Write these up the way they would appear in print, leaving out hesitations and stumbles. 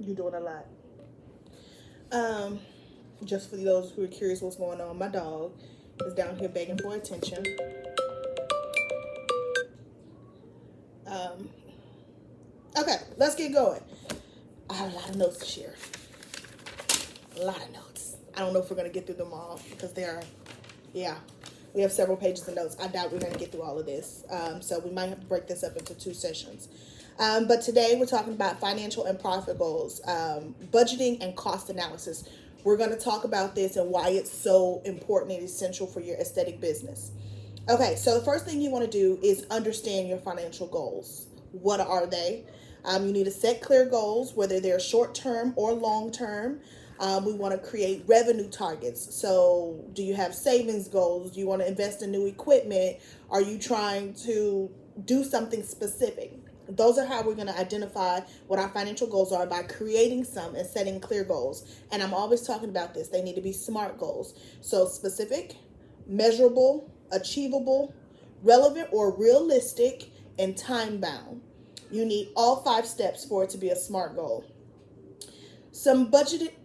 You're doing a lot. Um, just for those who are curious what's going on, my dog is down here begging for attention. Um, okay, let's get going. I have a lot of notes to share. A lot of notes. I don't know if we're gonna get through them all because there are, yeah, we have several pages of notes. I doubt we're gonna get through all of this. So we might have to break this up into two sessions. But today we're talking about financial and profit goals, budgeting and cost analysis. We're going to talk about this and why it's so important and essential for your aesthetic business. Okay, so the first thing you want to do is understand your financial goals. What are they? You need to set clear goals, whether they're short term or long term. We want to create revenue targets. So, do you have savings goals? Do you want to invest in new equipment? Are you trying to do something specific? Those are how we're going to identify what our financial goals are, by creating some and setting clear goals. And I'm always talking about this. They need to be SMART goals. So specific, measurable, achievable, relevant or realistic, and time bound. You need all 5 steps for it to be a SMART goal. Some budget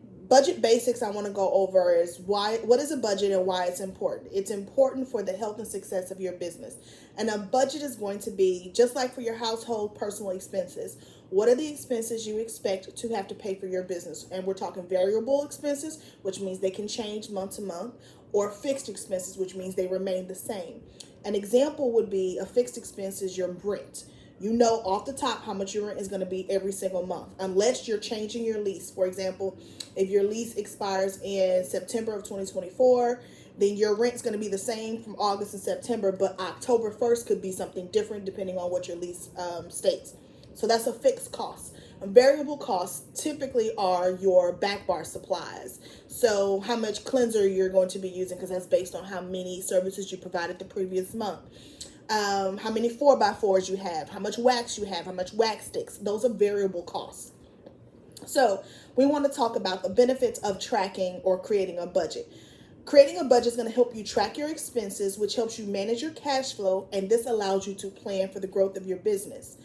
basics I want to go over is what is a budget and why it's important. It's important for the health and success of your business. And a budget is going to be just like for your household personal expenses. What are the expenses you expect to have to pay for your business? And we're talking variable expenses, which means they can change month to month, or fixed expenses, which means they remain the same. An example would be a fixed expense is your rent. You know off the top how much your rent is going to be every single month, unless you're changing your lease. For example, if your lease expires in September of 2024, then your rent's going to be the same from August and September, but October 1st could be something different depending on what your lease states. So that's a fixed cost. Variable costs typically are your back bar supplies. So how much cleanser you're going to be using, because that's based on how many services you provided the previous month. How many 4x4s you have, how much wax you have, how much wax sticks. Those are variable costs. So we want to talk about the benefits of tracking or creating a budget. Creating a budget is going to help you track your expenses, which helps you manage your cash flow, and this allows you to plan for the growth of your business.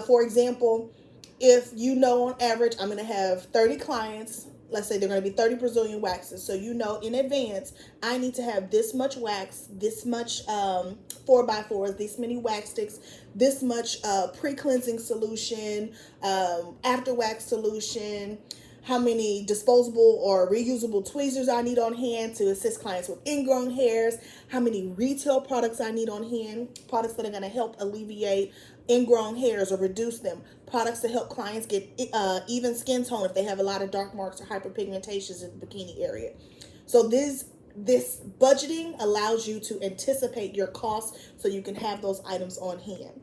For example, if you know on average I'm going to have 30 clients, let's say they're going to be 30 Brazilian waxes. So you know in advance, I need to have this much wax, this much 4x4s, this many wax sticks, this much pre-cleansing solution, after wax solution, how many disposable or reusable tweezers I need on hand to assist clients with ingrown hairs, how many retail products I need on hand, products that are going to help alleviate ingrown hairs or reduce them, products to help clients get even skin tone if they have a lot of dark marks or hyperpigmentations in the bikini area. So this budgeting allows you to anticipate your costs so you can have those items on hand.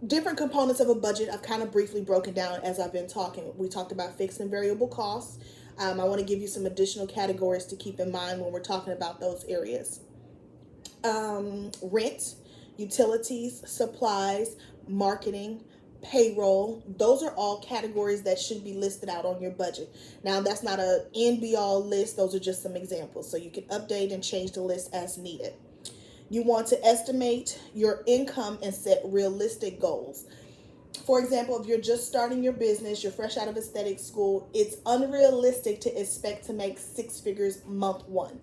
Different components of a budget I've kind of briefly broken down as I've been talking. We talked about fixed and variable costs. I want to give you some additional categories to keep in mind when we're talking about those areas. Rent, utilities, supplies, marketing, payroll. Those are all categories that should be listed out on your budget. Now, that's not an end be all list. Those are just some examples. So you can update and change the list as needed. You want to estimate your income and set realistic goals. For example, if you're just starting your business, you're fresh out of aesthetic school, it's unrealistic to expect to make 6 figures month one.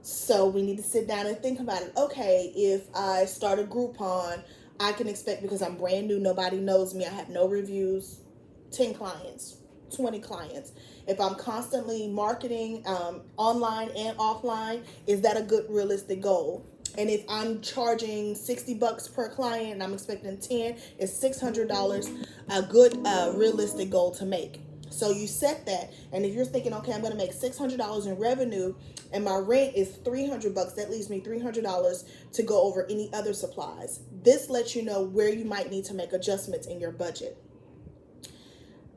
So we need to sit down and think about it. Okay, if I start a Groupon, I can expect, because I'm brand new, nobody knows me, I have no reviews, 10 clients, 20 clients. If I'm constantly marketing online and offline, is that a good realistic goal? And if I'm charging $60 per client and I'm expecting 10, is $600 a good realistic goal to make? So you set that, and if you're thinking, okay, I'm going to make $600 in revenue, and my rent is $300, that leaves me $300 to go over any other supplies. This lets you know where you might need to make adjustments in your budget.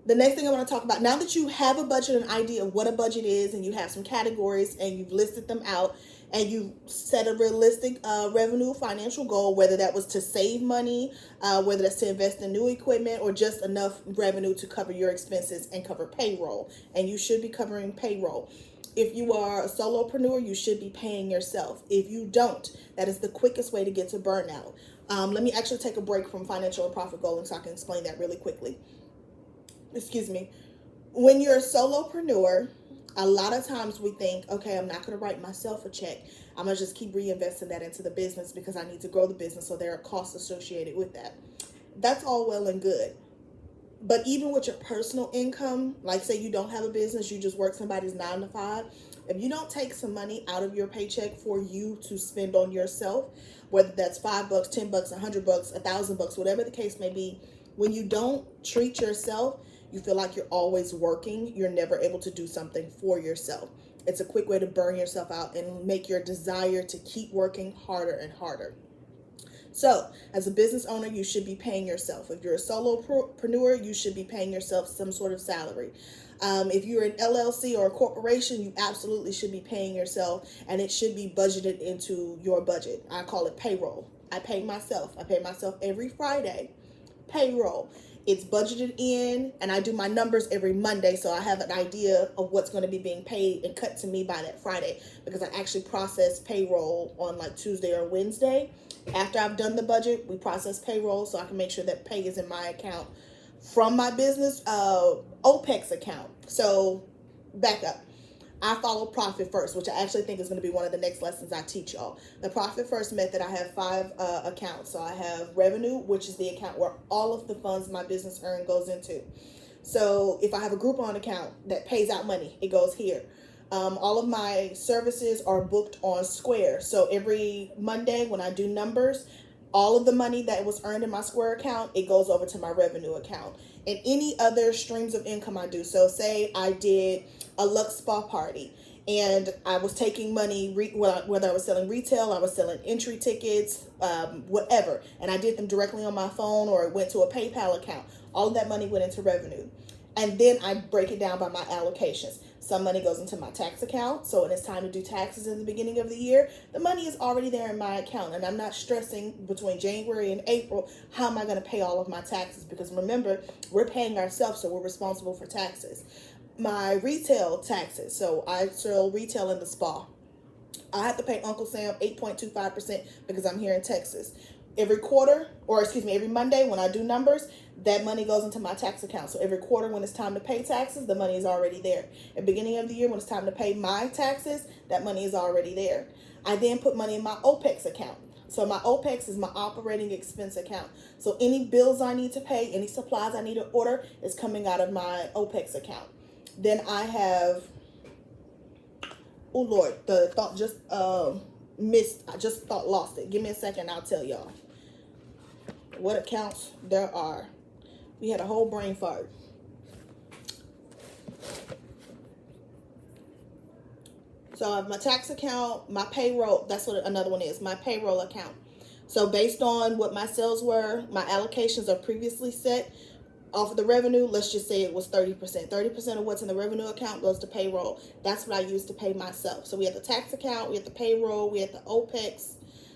The next thing I want to talk about, now that you have a budget, an idea of what a budget is, and you have some categories and you've listed them out, and you set a realistic revenue financial goal, whether that was to save money, whether that's to invest in new equipment, or just enough revenue to cover your expenses and cover payroll. And you should be covering payroll. If you are a solopreneur, you should be paying yourself. If you don't, that is the quickest way to get to burnout. Let me actually take a break from financial and profit goaling so I can explain that really quickly. excuse me, when you're a solopreneur, a lot of times we think, okay, I'm not going to write myself a check. I'm going to just keep reinvesting that into the business because I need to grow the business. So there are costs associated with that. That's all well and good. But even with your personal income, like say you don't have a business, you just work somebody's 9 to 5. If you don't take some money out of your paycheck for you to spend on yourself, whether that's $5, $10, $100, $1,000, whatever the case may be, when you don't treat yourself, you feel like you're always working. You're never able to do something for yourself. It's a quick way to burn yourself out and make your desire to keep working harder and harder. So, as a business owner, you should be paying yourself. If you're a solopreneur, you should be paying yourself some sort of salary. If you're an LLC or a corporation, you absolutely should be paying yourself, and it should be budgeted into your budget. I call it payroll. I pay myself. I pay myself every Friday. Payroll. It's budgeted in, and I do my numbers every Monday, so I have an idea of what's going to be being paid and cut to me by that Friday, because I actually process payroll on like Tuesday or Wednesday. After I've done the budget, we process payroll so I can make sure that pay is in my account from my business OPEX account. So back up. I follow profit first, which I actually think is going to be one of the next lessons I teach y'all. The profit first method, I have 5 accounts. So I have revenue, which is the account where all of the funds my business earn goes into. So if I have a Groupon account that pays out money, it goes here. All of my services are booked on Square. So every Monday when I do numbers, all of the money that was earned in my Square account, it goes over to my revenue account. And any other streams of income I do. So say I did a Lux Spa party and I was taking money, whether I was selling retail, I was selling entry tickets, whatever. And I did them directly on my phone or it went to a PayPal account. All of that money went into revenue. And then I break it down by my allocations. Some money goes into my tax account. So when it's time to do taxes in the beginning of the year, the money is already there in my account. And I'm not stressing between January and April, how am I going to pay all of my taxes? Because remember, we're paying ourselves, so we're responsible for taxes. My retail taxes. So I sell retail in the spa. I have to pay Uncle Sam 8.25% because I'm here in Texas. Every quarter, or excuse me, every Monday when I do numbers, that money goes into my tax account. So every quarter when it's time to pay taxes, the money is already there. At the beginning of the year when it's time to pay my taxes, that money is already there. I then put money in my OPEX account. So my OPEX is my operating expense account. So any bills I need to pay, any supplies I need to order is coming out of my OPEX account. Then I have, oh Lord, the thought just lost it. Give me a second, I'll tell y'all what accounts there are. We had a whole brain fart. So I have my tax account, my payroll, that's what another one is, my payroll account. So based on what my sales were, my allocations are previously set off of the revenue. Let's just say it was 30%. 30% of what's in the revenue account goes to payroll. That's what I use to pay myself. So we have the tax account, we have the payroll, we have the OPEX,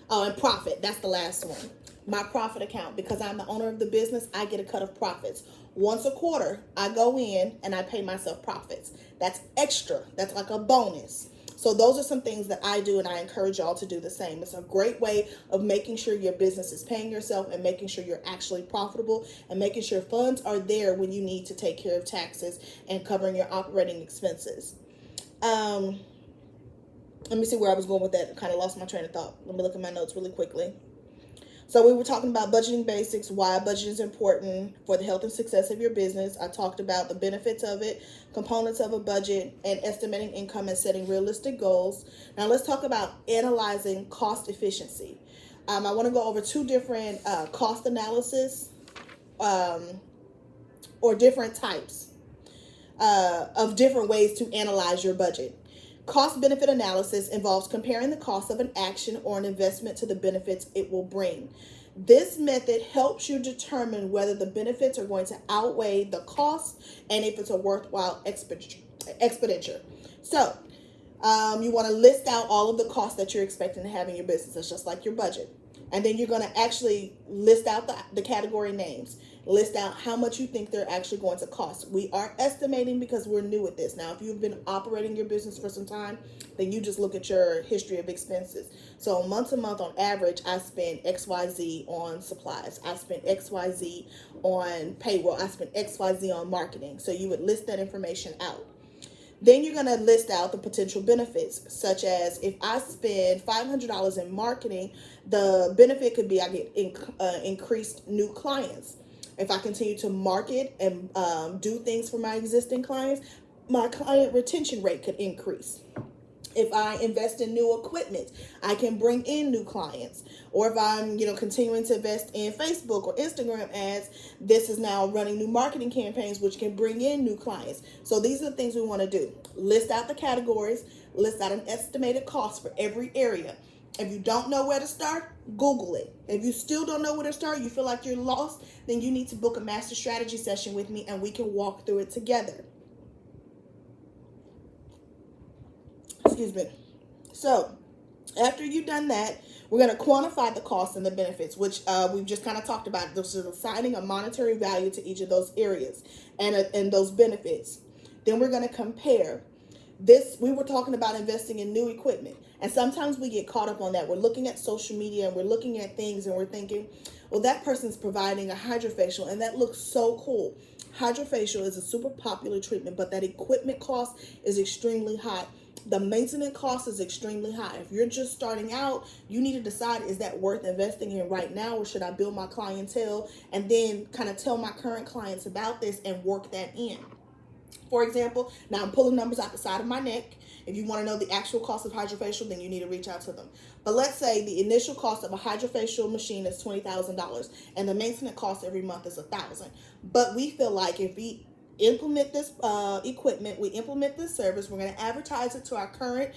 and profit. That's the last one. My profit account, because I'm the owner of the business, I get a cut of profits. Once a quarter, I go in and I pay myself profits. That's extra. That's like a bonus. So those are some things that I do, and I encourage y'all to do the same. It's a great way of making sure your business is paying yourself and making sure you're actually profitable and making sure funds are there when you need to take care of taxes and covering your operating expenses. Let me see where I was going with that. I kind of lost my train of thought. Let me look at my notes really quickly. So we were talking about budgeting basics, why budgeting is important for the health and success of your business. I talked about the benefits of it, components of a budget, and estimating income and setting realistic goals. Now let's talk about analyzing cost efficiency. I want to go over 2 different cost analysis or different types of different ways to analyze your budget. Cost-benefit analysis involves comparing the cost of an action or an investment to the benefits it will bring. This method helps you determine whether the benefits are going to outweigh the cost and if it's a worthwhile expenditure. So, you want to list out all of the costs that you're expecting to have in your business. It's just like your budget. And then you're going to actually list out the category names. List out how much you think they're actually going to cost. We are estimating because we're new at this. Now, if you've been operating your business for some time, then you just look at your history of expenses. So month to month on average, I spend XYZ on supplies. I spend XYZ on payroll. I spend XYZ on marketing. So you would list that information out. Then you're going to list out the potential benefits, such as if I spend $500 in marketing, the benefit could be I get increased new clients. If I continue to market and do things for my existing clients, my client retention rate could increase. If I invest in new equipment, I can bring in new clients. Or if I'm, continuing to invest in Facebook or Instagram ads, this is now running new marketing campaigns, which can bring in new clients. So these are the things we want to do. List out the categories, list out an estimated cost for every area. If you don't know where to start, Google it. If you still don't know where to start, you feel like you're lost, then you need to book a master strategy session with me and we can walk through it together. Excuse me. So after you've done that, we're going to quantify the costs and the benefits, which we've just kind of talked about. This is assigning a monetary value to each of those areas and those benefits. Then we're going to compare. We were talking about investing in new equipment. And sometimes we get caught up on that. We're looking at social media and we're looking at things and we're thinking, well, that person's providing a hydrofacial and that looks so cool. Hydrofacial is a super popular treatment, but that equipment cost is extremely high. The maintenance cost is extremely high. If you're just starting out, you need to decide, is that worth investing in right now, or should I build my clientele and then kind of tell my current clients about this and work that in? For example, now I'm pulling numbers out the side of my neck. If you want to know the actual cost of hydrofacial, then you need to reach out to them. But let's say the initial cost of a hydrofacial machine is $20,000 and the maintenance cost every month is $1,000. But we feel like if we implement this equipment, we implement this service, we're going to advertise it to our current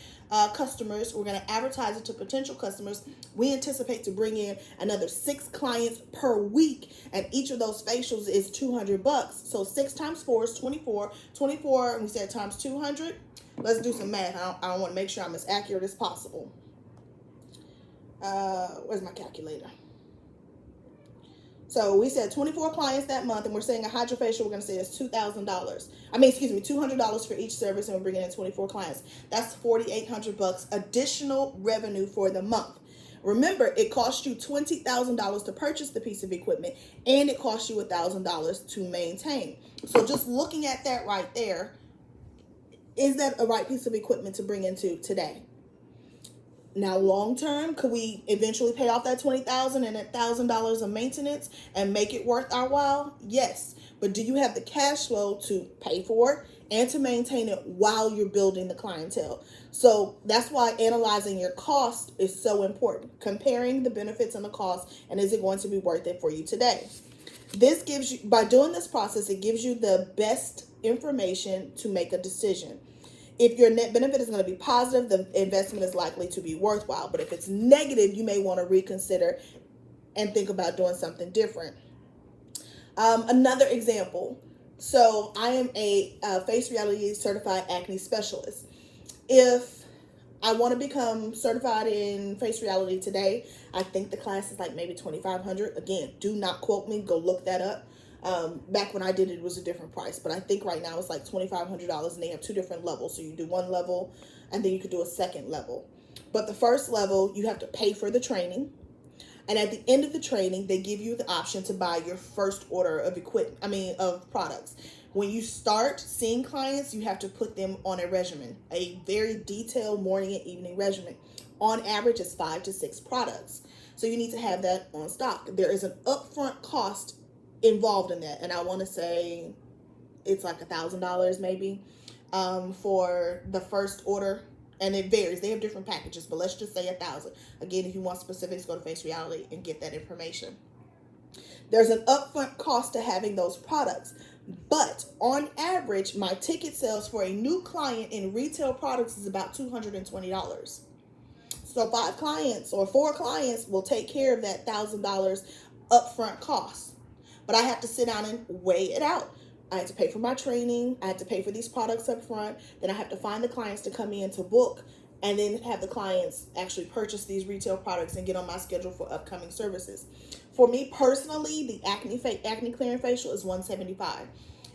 customers, we're going to advertise it to potential customers. We anticipate to bring in another 6 clients per week, and each of those facials is $200. So 6 times 4 is 24. 24, we said, times 200. Let's do some math. I want to make sure I'm as accurate as possible. Where's my calculator? So we said 24 clients that month, and we're saying a hydrofacial, we're going to say is $2,000. $200 for each service, and we're bringing in 24 clients. That's $4,800 additional revenue for the month. Remember, it costs you $20,000 to purchase the piece of equipment, and it costs you $1,000 to maintain. So just looking at that right there, is that a right piece of equipment to bring into today? Now, long term, could we eventually pay off that $20,000 and $1,000 of maintenance and make it worth our while? Yes. But do you have the cash flow to pay for it and to maintain it while you're building the clientele? So that's why analyzing your cost is so important. Comparing the benefits and the cost, and is it going to be worth it for you today? This gives you, by doing this process, it gives you the best information to make a decision. If your net benefit is going to be positive, the investment is likely to be worthwhile. But if it's negative, you may want to reconsider and think about doing something different. Another example. So I am a face reality certified acne specialist. If I want to become certified in face reality today, I think the class is like maybe $2,500. Again, do not quote me. Go look that up. Back when I did it, it was a different price, but I think right now it's like $2,500, and they have 2 different levels. So you do one level and then you could do a second level. But the first level, you have to pay for the training. And at the end of the training, they give you the option to buy your first order of of products. When you start seeing clients, you have to put them on a regimen, a very detailed morning and evening regimen. On average, it's 5 to 6 products. So you need to have that on stock. There is an upfront cost involved in that, and I want to say it's like $1,000 maybe for the first order, and it varies. They have different packages, but let's just say $1,000. Again, if you want specifics, go to Face Reality and get that information. There's an upfront cost to having those products, but on average, my ticket sales for a new client in retail products is about $220. So 5 clients or 4 clients will take care of that $1,000 upfront cost. But I have to sit down and weigh it out. I had to pay for my training. I had to pay for these products up front. Then I have to find the clients to come in to book, and then have the clients actually purchase these retail products and get on my schedule for upcoming services. For me personally, the acne clearing facial is $175,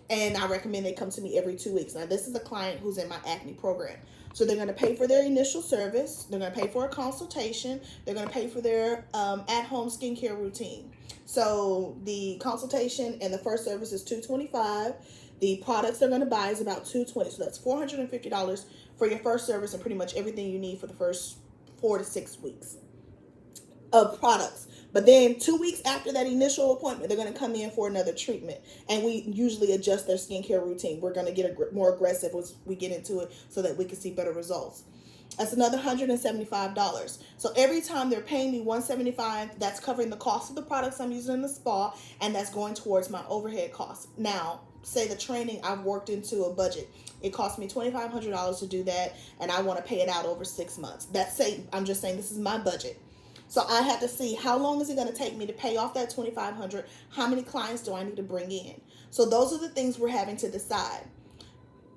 and I recommend they come to me every 2 weeks. Now, this is a client who's in my acne program. So they're going to pay for their initial service. They're going to pay for a consultation. They're going to pay for their at-home skincare routine. So the consultation and the first service is $225. The products they're going to buy is about $220. So that's $450 for your first service and pretty much everything you need for the first 4 to 6 weeks of products. But then 2 weeks after that initial appointment, they're going to come in for another treatment. And we usually adjust their skincare routine. We're going to get more aggressive as we get into it so that we can see better results. That's another $175. So every time they're paying me $175, that's covering the cost of the products I'm using in the spa, and that's going towards my overhead costs. Now, say the training, I've worked into a budget. It cost me $2,500 to do that, and I want to pay it out over 6 months. I'm just saying this is my budget. So I have to see how long is it going to take me to pay off that $2,500? How many clients do I need to bring in? So those are the things we're having to decide.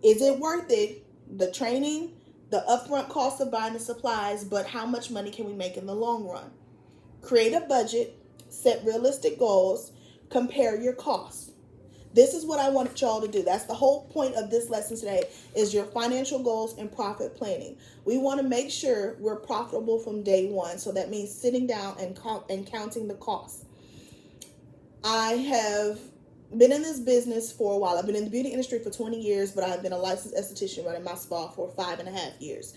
Is it worth it? The training, the upfront cost of buying the supplies, but how much money can we make in the long run? Create a budget, set realistic goals, compare your costs. This is what I want y'all to do. That's the whole point of this lesson today, is your financial goals and profit planning. We want to make sure we're profitable from day one. So that means sitting down and counting the costs. I have been in this business for a while. I've been in the beauty industry for 20 years, but I've been a licensed esthetician running my spa for 5.5 years.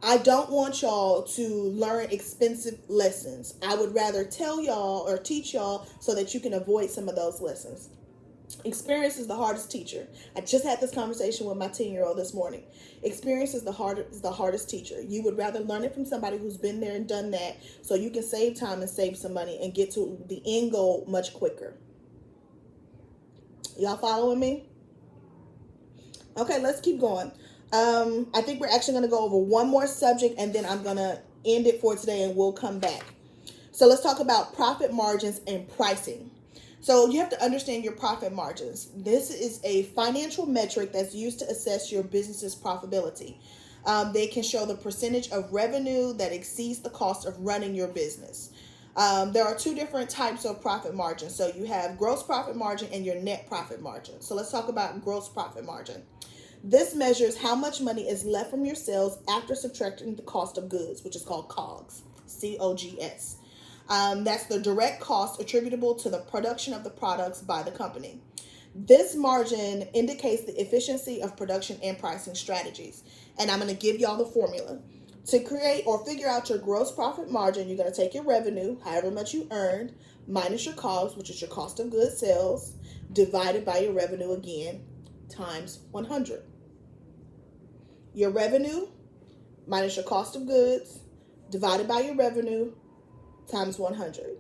I don't want y'all to learn expensive lessons. I would rather tell y'all or teach y'all so that you can avoid some of those lessons. Experience is the hardest teacher. I just had this conversation with my 10-year-old this morning. Experience is the hardest teacher. You would rather learn it from somebody who's been there and done that so you can save time and save some money and get to the end goal much quicker. Y'all following me? Okay, let's keep going. I think we're actually going to go over one more subject and then I'm going to end it for today and we'll come back. So let's talk about profit margins and pricing. So you have to understand your profit margins. This is a financial metric that's used to assess your business's profitability. They can show the percentage of revenue that exceeds the cost of running your business. There are two different types of profit margin. So you have gross profit margin and your net profit margin. So let's talk about gross profit margin. This measures how much money is left from your sales after subtracting the cost of goods, which is called COGS, C-O-G-S. That's the direct cost attributable to the production of the products by the company. This margin indicates the efficiency of production and pricing strategies. And I'm going to give y'all the formula. To create or figure out your gross profit margin, you're going to take your revenue, however much you earned, minus your COGS, which is your cost of goods sales, divided by your revenue again, times 100. Your revenue minus your cost of goods, divided by your revenue, times 100.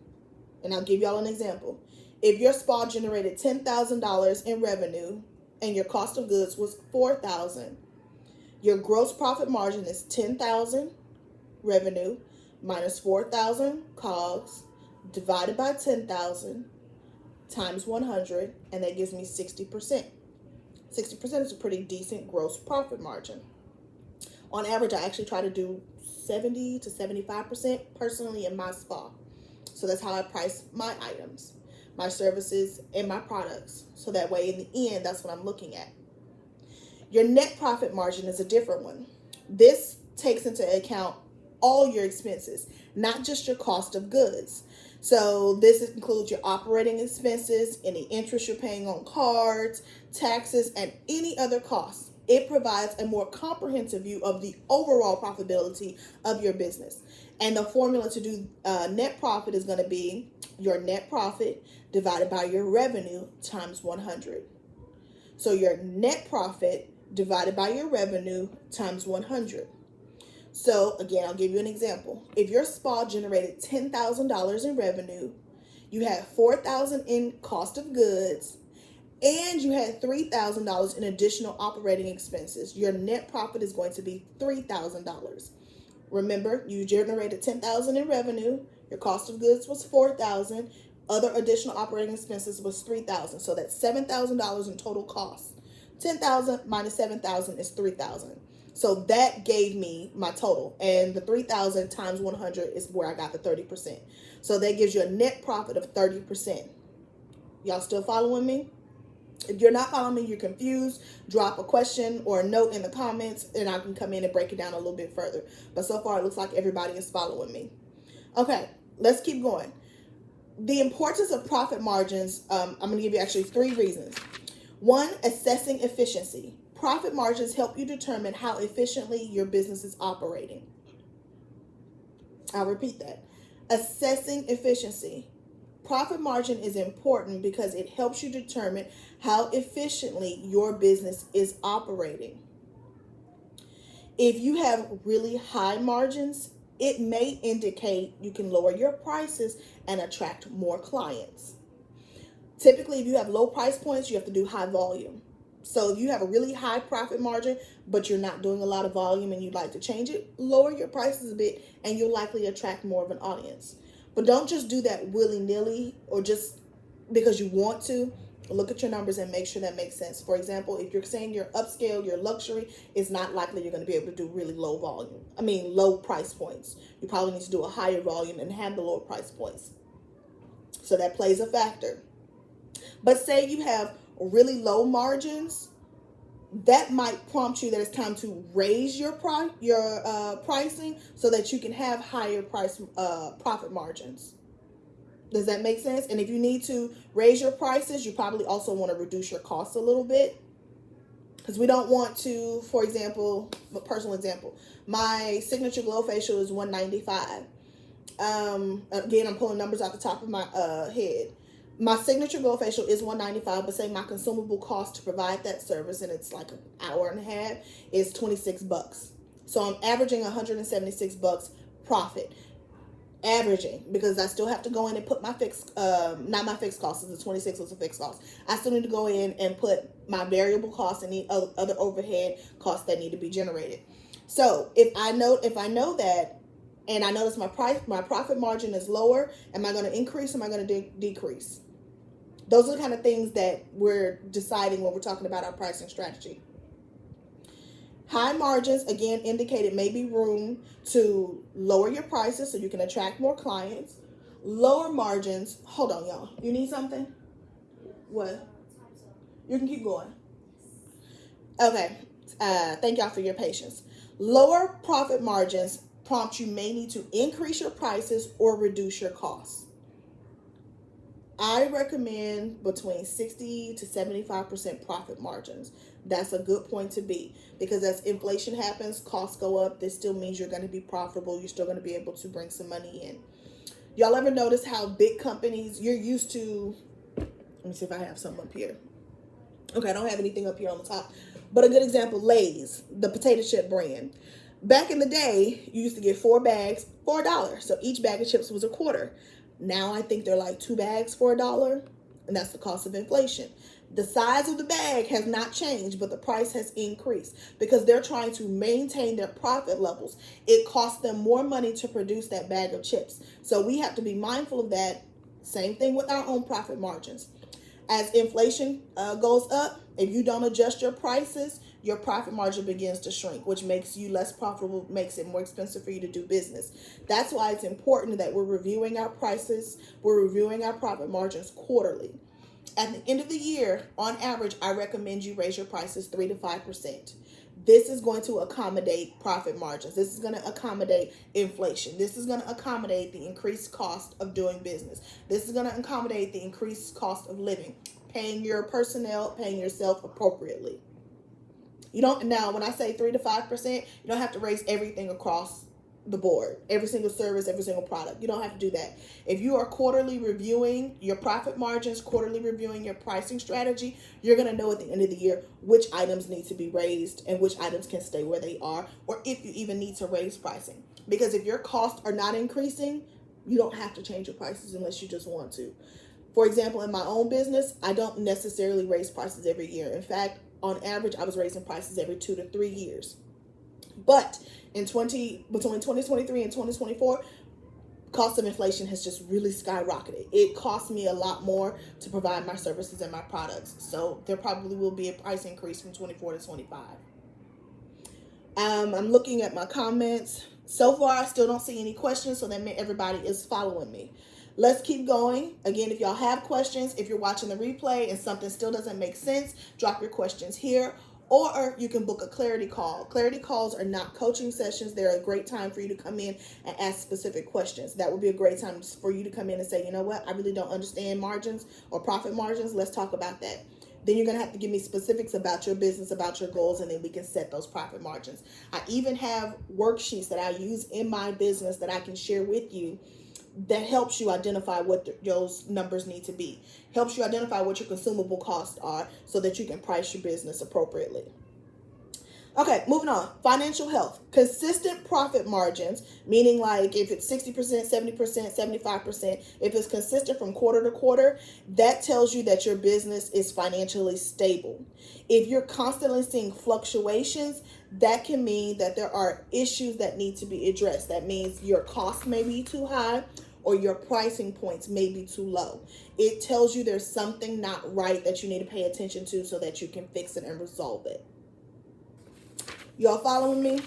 And I'll give y'all an example. If your spa generated $10,000 in revenue and your cost of goods was $4,000, your gross profit margin is $10,000 revenue minus $4,000 COGS divided by $10,000 times 100, and that gives me 60%. 60% is a pretty decent gross profit margin. On average, I actually try to do 70 to 75% personally in my spa. So that's how I price my items, my services, and my products. So that way, in the end, that's what I'm looking at. Your net profit margin is a different one. This takes into account all your expenses, not just your cost of goods. So this includes your operating expenses, any interest you're paying on cards, taxes, and any other costs. It provides a more comprehensive view of the overall profitability of your business. And the formula to do net profit is going to be your net profit divided by your revenue times 100. So your net profit divided by your revenue times 100. So again, I'll give you an example. If your spa generated $10,000 in revenue, you had $4,000 in cost of goods, and you had $3,000 in additional operating expenses, your net profit is going to be $3,000. Remember, you generated $10,000 in revenue, your cost of goods was $4,000, other additional operating expenses was $3,000. So that's $7,000 in total cost. $10,000 minus $7,000 is $3,000. So that gave me my total. And the 3,000 times 100 is where I got the 30%. So that gives you a net profit of 30%. Y'all still following me? If you're not following me, you're confused, drop a question or a note in the comments and I can come in and break it down a little bit further. But so far, it looks like everybody is following me. Okay, let's keep going. The importance of profit margins, I'm going to give you actually 3 reasons. 1, assessing efficiency. Profit margins help you determine how efficiently your business is operating. I'll repeat that. Assessing efficiency. Profit margin is important because it helps you determine how efficiently your business is operating. If you have really high margins, it may indicate you can lower your prices and attract more clients. Typically, if you have low price points, you have to do high volume. So if you have a really high profit margin, but you're not doing a lot of volume and you'd like to change it, lower your prices a bit and you'll likely attract more of an audience. But don't just do that willy-nilly or just because you want to. Look at your numbers and make sure that makes sense. For example, if you're saying you're upscale, you're luxury, it's not likely you're going to be able to do really low price points. You probably need to do a higher volume and have the lower price points. So that plays a factor. But say you have really low margins, that might prompt you that it's time to raise your pricing so that you can have higher profit margins. Does that make sense? And if you need to raise your prices, you probably also want to reduce your costs a little bit. Because we don't want to, for example, a personal example, my Signature Glow Facial is $195. Again, I'm pulling numbers off the top of my head. My Signature Glow Facial is $195, but say my consumable cost to provide that service, and it's like an hour and a half, is $26. So I'm averaging $176 profit. Averaging, because I still have to go in and put my not my fixed costs, the 26 was a fixed cost. I still need to go in and put my variable costs and the other overhead costs that need to be generated. So if I know that, and I notice my profit margin is lower, am I going to increase? Am I going to decrease? Those are the kind of things that we're deciding when we're talking about our pricing strategy. High margins, again, indicate it may be room to lower your prices so you can attract more clients. Lower margins, hold on, y'all. You need something? What? You can keep going. Okay. Thank y'all for your patience. Lower profit margins prompt you may need to increase your prices or reduce your costs. I recommend between 60 to 75% profit margins. That's a good point to be, because as inflation happens, costs go up. This still means you're going to be profitable. You're still going to be able to bring some money in. Y'all ever notice how big companies, you're used to, let me see if I have some up here. Okay, I don't have anything up here on the top. But a good example, Lay's, the potato chip brand. Back in the day, you used to get 4 bags for $1. So each bag of chips was a quarter. Now I think they're like 2 bags for $1, and that's the cost of inflation. The size of the bag has not changed, but the price has increased because they're trying to maintain their profit levels. It costs them more money to produce that bag of chips. So we have to be mindful of that. Same thing with our own profit margins. As inflation goes up, if you don't adjust your prices, your profit margin begins to shrink, which makes you less profitable, makes it more expensive for you to do business. That's why it's important that we're reviewing our prices, we're reviewing our profit margins quarterly. At the end of the year, on average, I recommend you raise your prices 3 to 5%. This is going to accommodate profit margins. This is going to accommodate inflation. This is going to accommodate the increased cost of doing business. This is going to accommodate the increased cost of living, paying your personnel, paying yourself appropriately. You don't, now when I say 3 to 5%, you don't have to raise everything across the board, every single service, every single product. You don't have to do that. If you are quarterly reviewing your profit margins, quarterly reviewing your pricing strategy, you're going to know at the end of the year which items need to be raised and which items can stay where they are, or if you even need to raise pricing. Because if your costs are not increasing, you don't have to change your prices unless you just want to. For example, in my own business, I don't necessarily raise prices every year. In fact, on average, I was raising prices every 2 to 3 years. But between 2023 and 2024, cost of inflation has just really skyrocketed. It costs me a lot more to provide my services and my products. So there probably will be a price increase from 24 to 25. I'm looking at my comments. So far, I still don't see any questions, so that means everybody is following me. Let's keep going. Again, if y'all have questions, if you're watching the replay and something still doesn't make sense, drop your questions here, or you can book a clarity call. Clarity calls are not coaching sessions. They're a great time for you to come in and ask specific questions. That would be a great time for you to come in and say, you know what, I really don't understand margins or profit margins. Let's talk about that. Then you're going to have to give me specifics about your business, about your goals, and then we can set those profit margins. I even have worksheets that I use in my business that I can share with you that helps you identify what those numbers need to be. Helps you identify what your consumable costs are so that you can price your business appropriately. Okay, moving on. Financial health. Consistent profit margins, meaning like if it's 60%, 70%, 75%, if it's consistent from quarter to quarter, that tells you that your business is financially stable. If you're constantly seeing fluctuations, that can mean that there are issues that need to be addressed. That means your cost may be too high or your pricing points may be too low. It tells you there's something not right that you need to pay attention to so that you can fix it and resolve it. Y'all following me?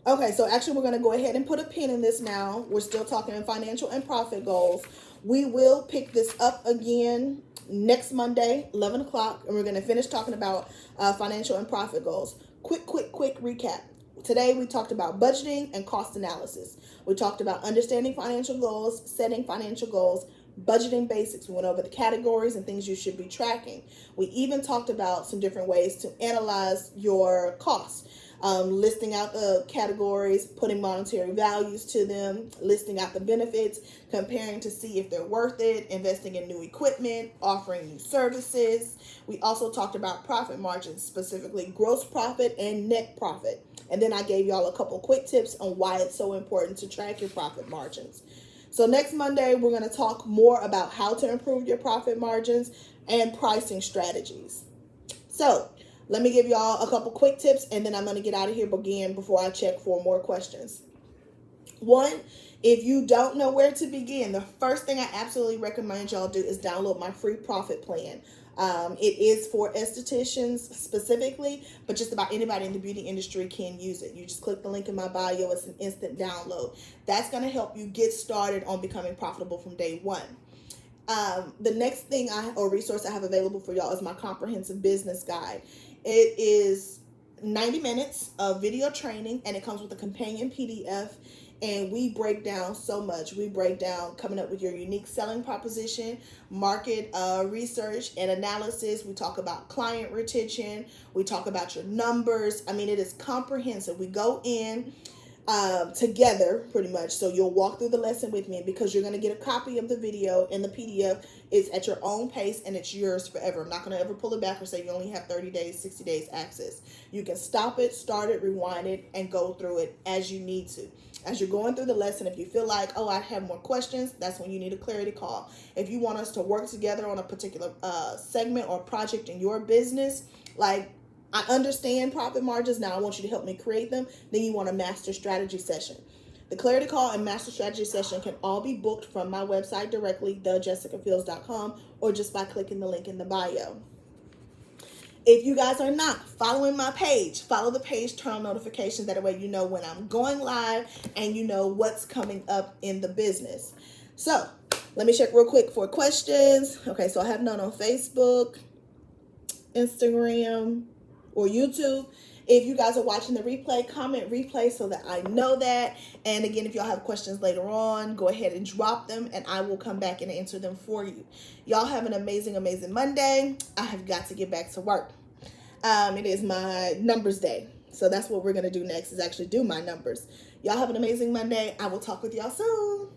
Okay, so actually we're going to go ahead and put a pin in this now. We're still talking in financial and profit goals. We will pick this up again next Monday, 11 o'clock, and we're going to finish talking about financial and profit goals. Quick recap. Today we talked about budgeting and cost analysis. We talked about understanding financial goals, setting financial goals, budgeting basics. We went over the categories and things you should be tracking. We even talked about some different ways to analyze your costs, listing out the categories, putting monetary values to them, listing out the benefits, comparing to see if they're worth it, investing in new equipment, offering new services. We also talked about profit margins, specifically gross profit and net profit. And then I gave y'all a couple quick tips on why it's so important to track your profit margins. So next Monday, we're going to talk more about how to improve your profit margins and pricing strategies. So let me give y'all a couple quick tips, and then I'm going to get out of here again before I check for more questions. One, if you don't know where to begin, the first thing I absolutely recommend y'all do is download my free profit plan. It is for estheticians specifically, but just about anybody in the beauty industry can use it. You just click the link in my bio. It's an instant download. That's going to help you get started on becoming profitable from day one. The next thing or resource I have available for y'all is my comprehensive business guide. It is 90 minutes of video training, and it comes with a companion PDF. And we break down so much. We break down coming up with your unique selling proposition, market research and analysis. We talk about client retention. We talk about your numbers. I mean, it is comprehensive. We go in together pretty much. So you'll walk through the lesson with me, because you're going to get a copy of the video and the PDF. It's at your own pace and it's yours forever. I'm not going to ever pull it back or say you only have 30 days, 60 days access. You can stop it, start it, rewind it, and go through it as you need to. As you're going through the lesson, if you feel like, oh, I have more questions, that's when you need a clarity call. If you want us to work together on a particular segment or project in your business, like I understand profit margins, now I want you to help me create them, then you want a master strategy session. The clarity call and master strategy session can all be booked from my website directly, thejessicafields.com, or just by clicking the link in the bio. If you guys are not following my page, follow the page, turn on notifications. That way you know when I'm going live and you know what's coming up in the business. So let me check real quick for questions. Okay, so I have none on Facebook, Instagram, or YouTube. If you guys are watching the replay, comment replay so that I know that. And again, if y'all have questions later on, go ahead and drop them and I will come back and answer them for you. Y'all have an amazing, amazing Monday. I have got to get back to work. It is my numbers day. So that's what we're going to do next, is actually do my numbers. Y'all have an amazing Monday. I will talk with y'all soon.